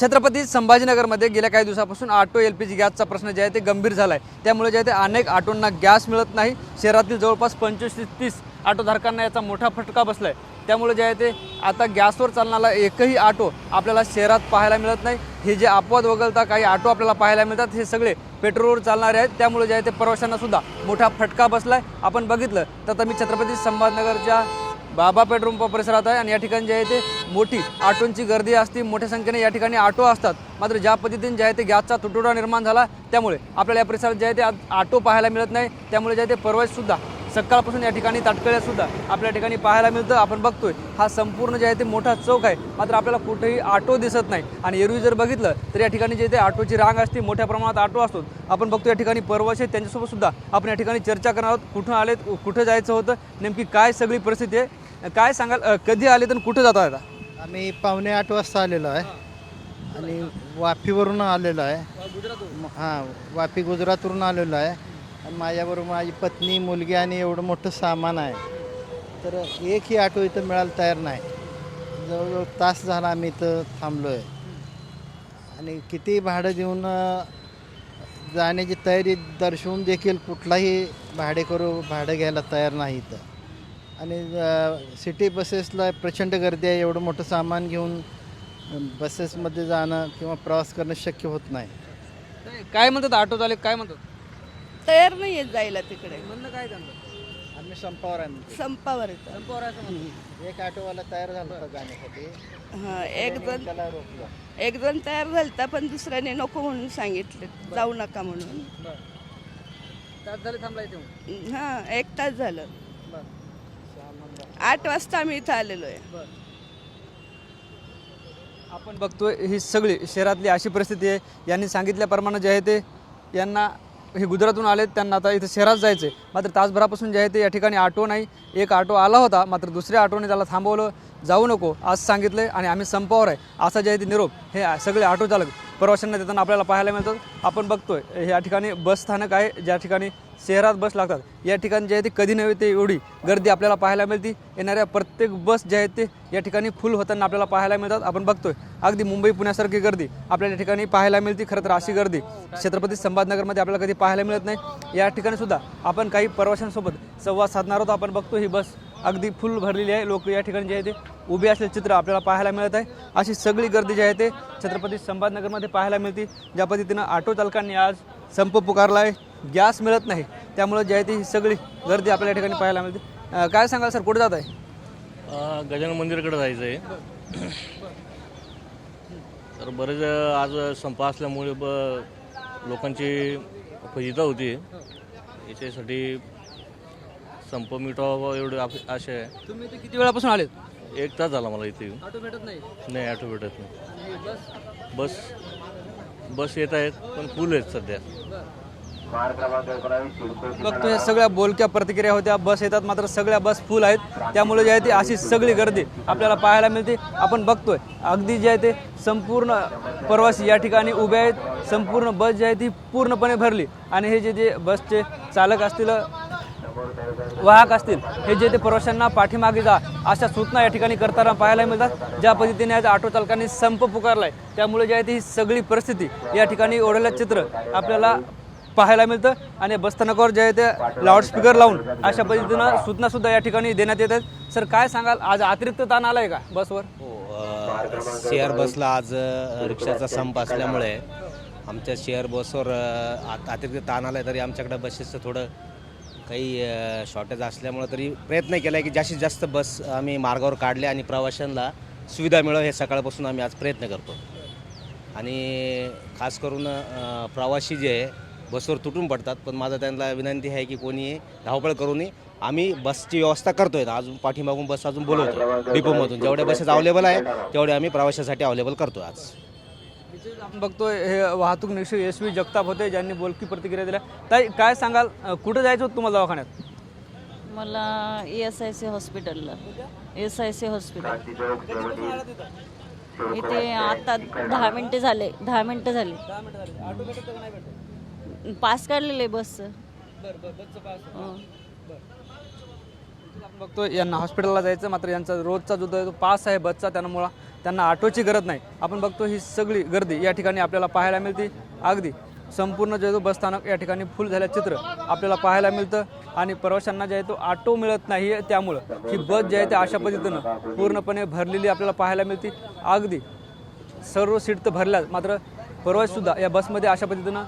छत्रपती संभाजीनगरमध्ये गेल्या काही दिवसापासून ऑटो LPG गॅसचा प्रश्न जे आहे ते गंभीर झाला आहे। त्यामुळे जे आहे ते अनेक ऑटोंना गॅस मिळत नाही। शहरातील जवळपास 25 ते 30 ऑटोधारकांना याचा मोठा फटका बसला आहे। त्यामुळे जे आहे ते आता गॅसवर चालणारा एकही ऑटो आपल्याला शहरात पाहायला मिळत नाही। हे जे अपवाद वगळता काही ऑटो आपल्याला पाहायला मिळतात हे सगळे पेट्रोलवर चालणारे आहेत। त्यामुळे जे आहे ते प्रवाशांना सुद्धा मोठा फटका बसला आहे। आपण बघितलं तर मी छत्रपती संभाजीनगरच्या बाबा पेट्रोल पंप परिसरात आहे आणि या ठिकाणी जे आहे ते मोठी ऑटोंची गर्दी असते। मोठ्या संख्येने या ठिकाणी ऑटो असतात। मात्र ज्या पद्धतीने जे आहे ते गॅसचा तुटवडा निर्माण झाला त्यामुळे आपल्याला या परिसरात जे आहे ते ऑटो पाहायला मिळत नाही। त्यामुळे जे आहे ते प्रवाससुद्धा सकाळपासून या ठिकाणी ताटकळ्यासुद्धा आपल्या ठिकाणी पाहायला मिळतं। आपण बघतोय हा संपूर्ण जे आहे ते मोठा चौक आहे, मात्र आपल्याला कुठेही ऑटो दिसत नाही। आणि एरवी जर बघितलं तर या ठिकाणी जे ते ऑटोची रांग असते, मोठ्या प्रमाणात ऑटो असतो। आपण बघतो या ठिकाणी प्रवासी आहेत, त्यांच्यासोबत सुद्धा आपण या ठिकाणी चर्चा करणार आहोत। कुठून आलेत, कुठं जायचं होतं, नेमकी काय सगळी परिस्थिती आहे, काय सांगाल, कधी आले तर कुठं जाता आता? आम्ही 7:45 वाजता आलेलो आहे आणि वाफीवरून आलेलो आहे। हां, वाफी गुजरातवरून आलेलो आहे आणि माझ्याबरोबर माझी पत्नी, मुलगी आणि एवढं मोठं सामान आहे। तर एकही ऑटो इथं मिळायला तयार नाही। जवळजवळ तास झाला आम्ही इथं थांबलो आहे आणि किती भाडं देऊन जाण्याची तयारी दर्शवून देखील कुठलाही भाडं घ्यायला तयार नाही इथं। आणि सिटी बसेसला प्रचंड गर्दी आहे। एवढं मोठं सामान घेऊन बसेसमध्ये जाणं किंवा प्रवास करणं शक्य होत नाही। काय म्हणतात ऑटो चालक, काय म्हणतात? तयार नाही येत जायला तिकडे. म्हणणं काय त्यांचं? आम्ही संपावर आहे। संपावर येतं. संपावर आहे असं म्हणतात. एक ऑटोवाला तयार झाला होता जाण्यासाठी, हां, त्याला रोखलं। एक जण तयार झालता पण दुसऱ्याने नको म्हणून सांगितलं, जाऊ नका म्हणून. तास झाले थांबला इथे. हां, 1 तास झालं. 8 वाजता आम्ही इथं आलेलो आहे. आपण बघतोय ही सगळी शहरातली अशी परिस्थिती आहे। यांनी सांगितल्याप्रमाणे जे आहे ते यांना हे गुजरातहून आले, त्यांना आता इथं शहरात जायचं आहे। मात्र तासभरापासून जे आहे ते या ठिकाणी ऑटो नाही। एक ऑटो आला होता, मात्र दुसऱ्या ऑटोने त्याला थांबवलं, जाऊ नको असं सांगितलं आहे आणि आम्ही संपावर आहे असा जे आहे ते निरोप हे सगळे ऑटो चालक प्रवाशांना देताना आपल्याला पाहायला मिळतात। आपण बघतोय या ठिकाणी बस स्थानक आहे, ज्या ठिकाणी शहरात बस लागतात। या ठिकाणी जे आहे ते कधी नव्हे ते एवढी गर्दी आपल्याला पाहायला मिळते। येणाऱ्या प्रत्येक बस जे आहेत ते या ठिकाणी फुल होताना आपल्याला पाहायला मिळतात। आपण बघतोय अगदी मुंबई पुण्यासारखी गर्दी आपल्याला या ठिकाणी पाहायला मिळते। खरं तर अशी गर्दी छत्रपती संभाजीनगरमध्ये आपल्याला कधी पाहायला मिळत नाही। या ठिकाणी सुद्धा आपण काही प्रवाशांसोबत संवाद साधणार आहोत। आपण बघतो ही बस अगदी फुल भरलेली आहे। लोक या ठिकाणी जे आहे ते उभे असलेले चित्र आपल्याला पाहायला मिळत आहे। अशी सगळी गर्दी जी आहे ते छत्रपती संभाजीनगरमध्ये पाहायला मिळते। ज्या पद्धतीनं ऑटो चालकांनी आज संप पुकारला आहे, गॅस मिळत नाही, त्यामुळे जे आहे ती ही सगळी गर्दी आपल्याला या ठिकाणी पाहायला मिळते। काय सांगाल सर, कुठे जात आहे? गजानन मंदिराकडे जायचं आहे। तर बरेच आज संप असल्यामुळे लोकांची फजिता होती। याच्यासाठी संप मिटवावा एवढी आशा आहे। तुम्ही इथे किती वेळापासून आलेत? 1 तास झाला मला इथे येऊन. ऑटो भेटत नाही. नाही, ऑटो भेटत नाही। बस येत आहेत पण फुल आहेत सध्या। बघतो या सगळ्या बोलक्या प्रतिक्रिया होत्या। बस येतात मात्र सगळ्या बस फुल आहेत, त्यामुळे जे आहे ती अशी सगळी गर्दी आपल्याला पाहायला मिळते। आपण बघतोय अगदी जे आहे ते संपूर्ण प्रवासी या ठिकाणी उभे आहेत। संपूर्ण बस जी आहे ती पूर्णपणे भरली आणि हे जे बसचे चालक असतील, वाहक असतील, हे जे ते प्रवाशांना पाठीमागे जा अशा सूचना या ठिकाणी करताना पाहायला मिळतात। ज्या पद्धतीने आज ऑटो चालकांनी संप पुकारलाय त्यामुळे जे आहे ती ही सगळी परिस्थिती या ठिकाणी ओढलेलं चित्र आपल्याला पाहायला मिळतं। आणि बसस्थानकावर जे आहे ते लाऊडस्पीकर लावून अशा पद्धतीनं सूचना सुद्धा या ठिकाणी देण्यात येत आहेत। सर, काय सांगाल, आज अतिरिक्त ताण आलाय का बसवर? शेअर बसला आज रिक्षाचा संप असल्यामुळे आमच्या शेअर बसवर अतिरिक्त ताण आला आहे। तरी आमच्याकडे बसेसचं थोडं काही शॉर्टेज असल्यामुळे तरी प्रयत्न केला आहे की जास्तीत जास्त बस आम्ही मार्गावर काढले आणि प्रवाशांना सुविधा मिळावी हे सकाळपासून आम्ही आज प्रयत्न करतो। आणि खास करून प्रवासी जे आहे बसवर तुटून पडतात, पण माझं त्यांना विनंती आहे की कोणी धावपळ करू नये। आम्ही बसची व्यवस्था करतोय, अजून पाठीमागून बस अजून बोलवतो डिपोमधून। जेवढ्या बसेस अवेलेबल आहे तेवढे आम्ही प्रवाशासाठी अवेलेबल करतो आज। आपण बघतोय हे वाहतूक निरीक्षक SV जगताप होते, ज्यांनी बोलकी प्रतिक्रिया दिल्या। ताई, काय सांगाल, कुठं जायचं होतं तुम्हाला दवाखान्यात? मला ESIC हॉस्पिटलला. ESIC हॉस्पिटल इथे आता 10 मिनिटं झाले. पास काढलेले बसचं. बघतो यांना हॉस्पिटलला जायचं, मात्र यांचा रोजचा जो पास आहे बसचा त्यामुळे त्यांना ऑटोची गरज नाही. आपण बघतो ही सगळी गर्दी या ठिकाणी आपल्याला पाहायला मिळते. अगदी संपूर्ण जे बस स्थानक या ठिकाणी फुल झाल्या चित्र आपल्याला पाहायला मिळतं आणि प्रवाशांना जे आहे तो ऑटो मिळत नाही आहे, त्यामुळं ही बस जी आहे ते अशा पद्धतीनं पूर्णपणे भरलेली आपल्याला पाहायला मिळते. अगदी सर्व सीट तर भरल्या, मात्र प्रवाससुद्धा या बसमध्ये अशा पद्धतीनं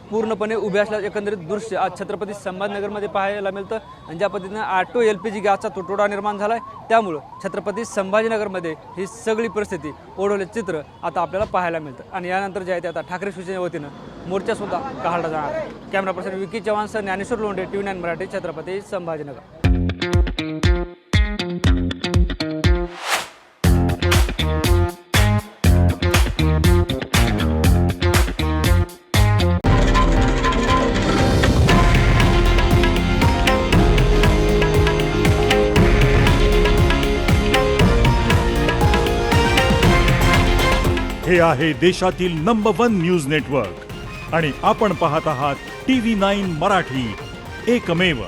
पूर्णपणे उभे असल्या एकंदरीत दृश्य आज छत्रपती संभाजीनगरमध्ये पाहायला मिळतं. आणि ज्या पद्धतीनं ऑटो LPG गॅसचा तुटवडा निर्माण झाला आहे, त्यामुळं छत्रपती संभाजीनगरमध्ये ही सगळी परिस्थिती ओढवले चित्र आता आपल्याला पाहायला मिळतं. आणि यानंतर जे आहे ते आता ठाकरे शिवसेने वतीनं मोर्चासुद्धा काढला जाणार आहे. Camera person Vicky Chavan sir, Dnyaneshwar Londhe, TV9 Marathi, Chhatrapati Sambhajinagar. हे आहे देशातील नंबर 1 न्यूज नेटवर्क आणि आपण पाहत आहात TV9 मराठी, एकमेव.